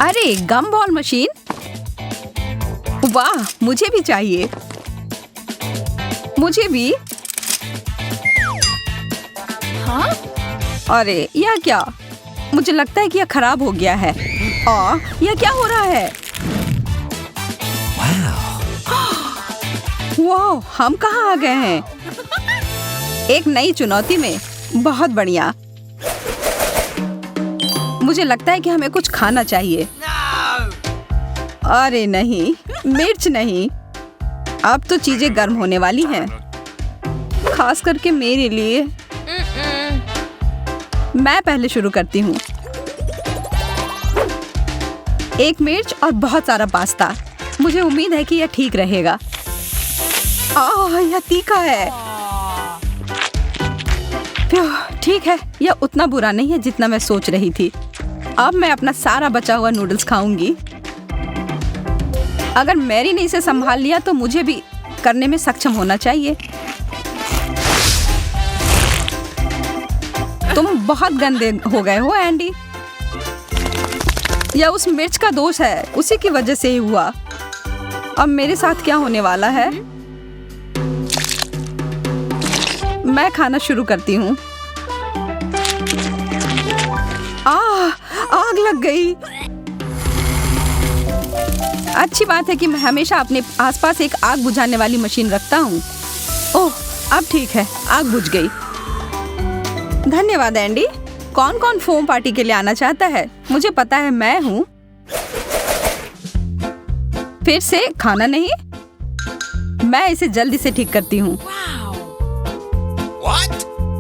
अरे गम ball machine, वाह मुझे भी चाहिए। मुझे भी। हाँ? अरे यह क्या? मुझे लगता है कि यह खराब हो गया है। यह क्या हो रहा है? वाह, हम कहाँ आ गए हैं? एक नई चुनौती में। बहुत बढ़िया। मुझे लगता है कि हमें कुछ खाना चाहिए। अरे नहीं, मिर्च नहीं। अब तो चीजें गर्म होने वाली हैं, खास करके मेरे लिए। मैं पहले शुरू करती हूँ। एक मिर्च और बहुत सारा पास्ता। मुझे उम्मीद है कि यह ठीक रहेगा। यह तीखा है। ठीक है, यह उतना बुरा नहीं है जितना मैं सोच रही थी। अब मैं अपना सारा बचा हुआ नूडल्स खाऊंगी। अगर मैरी ने इसे संभाल लिया तो मुझे भी करने में सक्षम होना चाहिए। तुम बहुत गंदे हो गए हो एंडी। यह उस मिर्च का दोष है, उसी की वजह से ही हुआ। अब मेरे साथ क्या होने वाला है? मैं खाना शुरू करती हूँ। आग लग गई। अच्छी बात है कि मैं हमेशा अपने आसपास एक आग बुझाने वाली मशीन रखता हूँ। ओह, अब ठीक है, आग बुझ गई। धन्यवाद एंडी। कौन कौन फोम पार्टी के लिए आना चाहता है? मुझे पता है मैं हूँ। फिर से खाना नहीं? मैं इसे जल्दी से ठीक करती हूँ।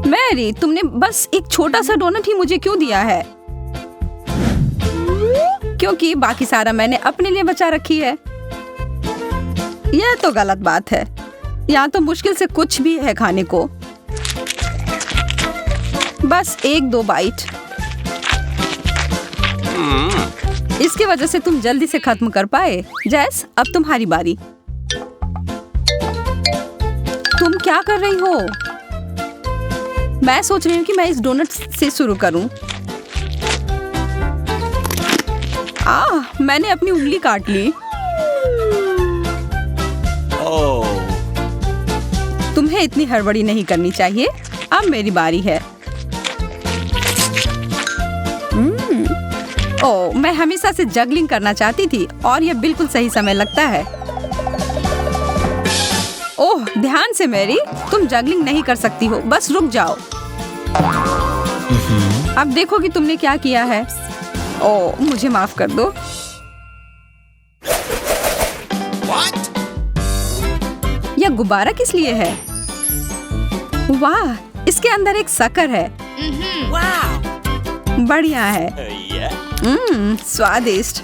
मैरी, तुमने बस एक छोटा सा डोनट ही मुझे क्यों दिया है? क्योंकि बाकी सारा मैंने अपने लिए बचा रखी है। यह तो गलत बात है। यहाँ तो मुश्किल से कुछ भी है खाने को। बस 1-2 बाइट। इसकी वजह से तुम जल्दी से खत्म कर पाए। जैस, अब तुम्हारी बारी। तुम क्या कर रही हो? मैं सोच रही हूँ कि मैं इस डोनट से शुरू करूं। मैंने अपनी उंगली काट ली। तुम्हें इतनी हड़बड़ी नहीं करनी चाहिए। अब मेरी बारी है। मैं हमेशा से जगलिंग करना चाहती थी और यह बिल्कुल सही समय लगता है। ओह, ध्यान से मैरी, तुम जगलिंग नहीं कर सकती हो। बस रुक जाओ। अब देखो कि तुमने क्या किया है। मुझे माफ कर दो। यह गुब्बारा किस लिए है? वाह, इसके अंदर एक शक्कर है। बढ़िया है। स्वादिष्ट।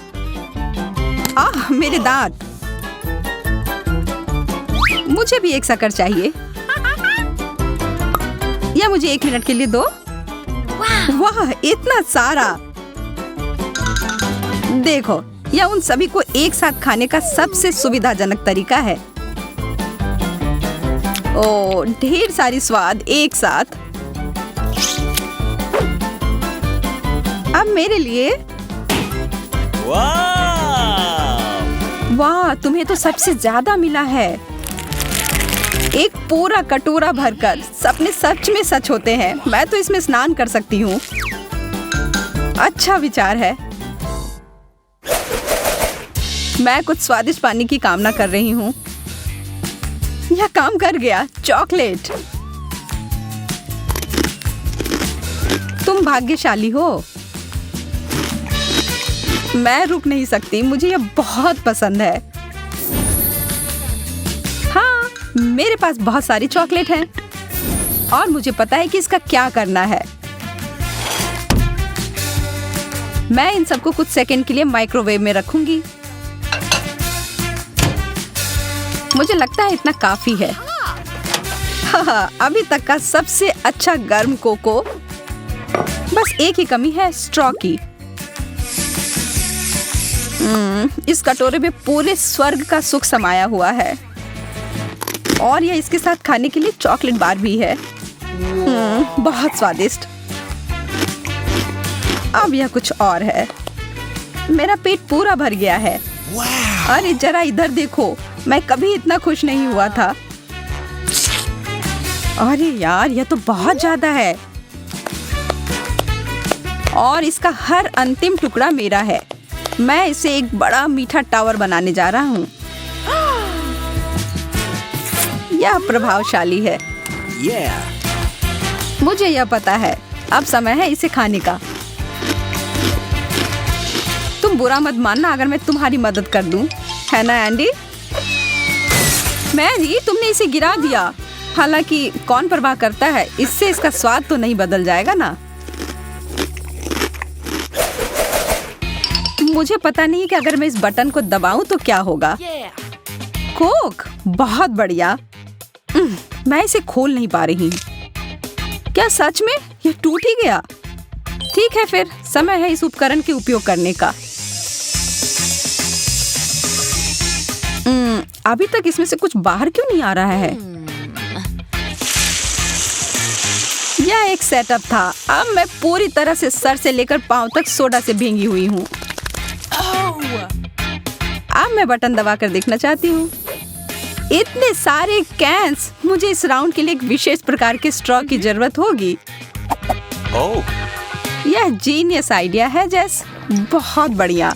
मेरे दांत। मुझे भी एक शक्कर चाहिए। या मुझे 1 मिनट के लिए दो। वाह, इतना सारा। देखो, यह उन सभी को एक साथ खाने का सबसे सुविधाजनक तरीका है। ढेर सारी स्वाद एक साथ। अब मेरे लिए। वाह, तुम्हें तो सबसे ज्यादा मिला है। एक पूरा कटोरा भरकर। सपने सच में सच होते हैं। मैं तो इसमें स्नान कर सकती हूँ। अच्छा विचार है। मैं कुछ स्वादिष्ट पानी की कामना कर रही हूँ। यह काम कर गया। चॉकलेट। तुम भाग्यशाली हो। मैं रुक नहीं सकती। मुझे यह बहुत पसंद है। हाँ, मेरे पास बहुत सारी चॉकलेट हैं और मुझे पता है कि इसका क्या करना है। मैं इन सबको कुछ सेकंड के लिए माइक्रोवेव में रखूंगी। मुझे लगता है इतना काफी है। अभी तक का सबसे अच्छा गर्म कोको। बस एक ही कमी है, स्ट्रॉ की। इस कटोरे में पूरे स्वर्ग का सुख समाया हुआ है और यह इसके साथ खाने के लिए चॉकलेट बार भी है। बहुत स्वादिष्ट। अब यह कुछ और है। मेरा पेट पूरा भर गया है। अरे जरा इधर देखो, मैं कभी इतना खुश नहीं हुआ था। अरे यार, यह तो बहुत ज्यादा है और इसका हर अंतिम टुकड़ा मेरा है। मैं इसे एक बड़ा मीठा टावर बनाने जा रहा हूँ। यह प्रभावशाली है। मुझे यह पता है। अब समय है इसे खाने का। तुम बुरा मत मानना अगर मैं तुम्हारी मदद कर दूं, है ना एंडी? मैरी, तुमने इसे गिरा दिया। हालांकि कौन परवाह करता है, इससे इसका स्वाद तो नहीं बदल जाएगा ना। मुझे पता नहीं कि अगर मैं इस बटन को दबाऊं तो क्या होगा। कोक, बहुत बढ़िया। मैं इसे खोल नहीं पा रही। क्या सच में यह टूट ही गया? ठीक है, फिर समय है इस उपकरण के उपयोग करने का। अभी तक इसमें से कुछ बाहर क्यों नहीं आ रहा है? यह एक सेटअप था। अब मैं पूरी तरह से सर से लेकर पांव तक सोडा से भींगी हुई हूँ। अब मैं बटन दबाकर देखना चाहती हूँ। इतने सारे कैंस! मुझे इस राउंड के लिए एक विशेष प्रकार के स्ट्रॉ की जरूरत होगी। यह जीनियस आइडिया है जेस, बहुत बढ़िया।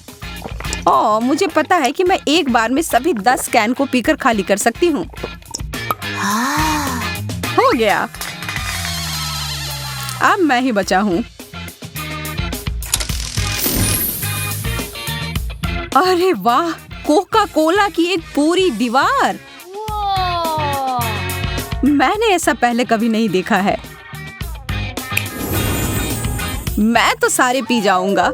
ओह, मुझे पता है कि मैं एक बार में सभी 10 कैन को पीकर खाली कर सकती हूँ। हो गया। अब मैं ही बचा हूँ। अरे वाह, कोका कोला की एक पूरी दीवार। मैंने ऐसा पहले कभी नहीं देखा है। मैं तो सारे पी जाऊंगा।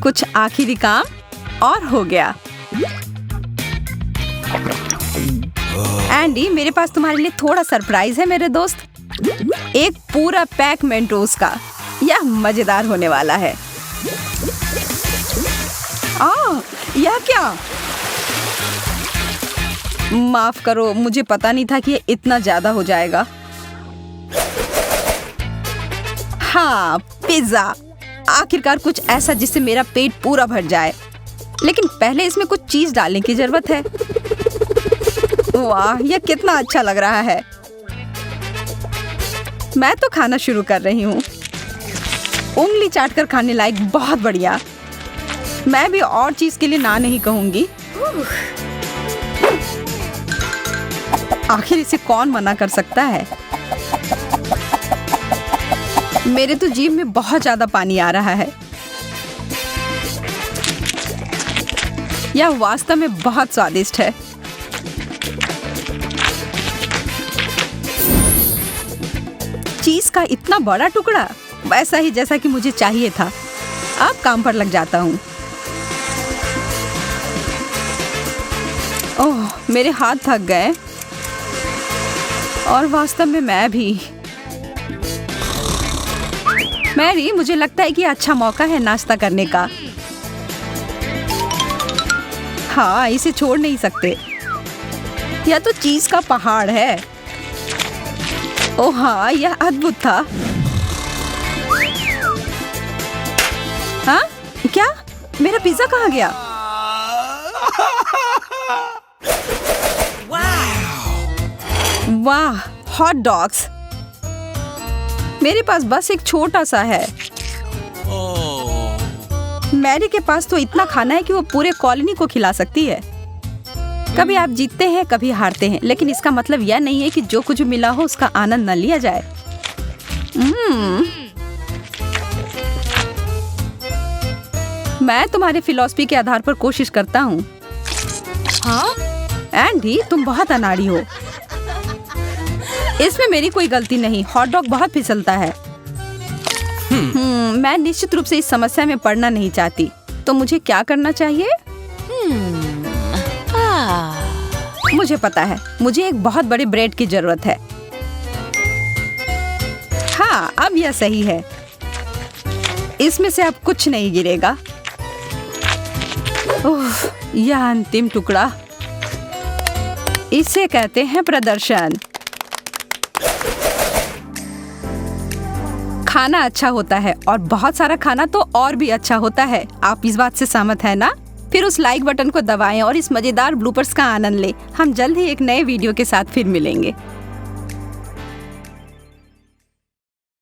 कुछ आखिरी काम और हो गया। एंडी, मेरे पास तुम्हारे लिए थोड़ा सरप्राइज है मेरे दोस्त। एक पूरा पैक मेंटोस का। यह मजेदार होने वाला है। यह क्या? माफ करो, मुझे पता नहीं था कि ये इतना ज्यादा हो जाएगा। हाँ, पिज्जा। आखिरकार कुछ ऐसा जिससे मेरा पेट पूरा भर जाए। लेकिन पहले इसमें कुछ चीज डालने की जरूरत है। वाह, यह कितना अच्छा लग रहा है। मैं तो खाना शुरू कर रही हूँ। उंगली चाटकर खाने लायक, बहुत बढ़िया। मैं भी और चीज के लिए ना नहीं कहूंगी। आखिर इसे कौन मना कर सकता है? मेरे तो जीभ में बहुत ज्यादा पानी आ रहा है। यह वास्तव में बहुत स्वादिष्ट है। चीज का इतना बड़ा टुकड़ा, वैसा ही जैसा कि मुझे चाहिए था। अब काम पर लग जाता हूँ। ओह, मेरे हाथ थक गए और वास्तव में मैं भी। मैरी, मुझे लगता है कि अच्छा मौका है नाश्ता करने का। हाँ, इसे छोड़ नहीं सकते। यह तो चीज का पहाड़ है। ओह हाँ, यह अद्भुत था। हाँ? क्या? मेरा पिज्जा कहाँ गया? वाह, हॉट डॉग्स। मेरे पास बस एक छोटा सा है। मैरी के पास तो इतना खाना है कि वो पूरे कॉलोनी को खिला सकती है। कभी आप जीतते हैं, कभी हारते हैं, लेकिन इसका मतलब यह नहीं है कि जो कुछ मिला हो उसका आनंद न लिया जाए। मैं तुम्हारे फिलॉसफी के आधार पर कोशिश करता हूँ। हाँ? एंडी, तुम बहुत अनाड़ी हो। इसमें मेरी कोई गलती नहीं। हॉट डॉग बहुत फिसलता है। मैं निश्चित रूप से इस समस्या में पड़ना नहीं चाहती। तो मुझे क्या करना चाहिए? मुझे पता है, मुझे एक बहुत बड़े ब्रेड की जरूरत है। हाँ, अब यह सही है। इसमें से अब कुछ नहीं गिरेगा। ओह, यह अंतिम टुकड़ा। इसे कहते हैं प्रदर्शन। खाना अच्छा होता है और बहुत सारा खाना तो और भी अच्छा होता है। आप इस बात से सहमत है ना? फिर उस लाइक बटन को दबाएं और इस मजेदार ब्लूपर्स का आनंद लें। हम जल्द ही एक नए वीडियो के साथ फिर मिलेंगे।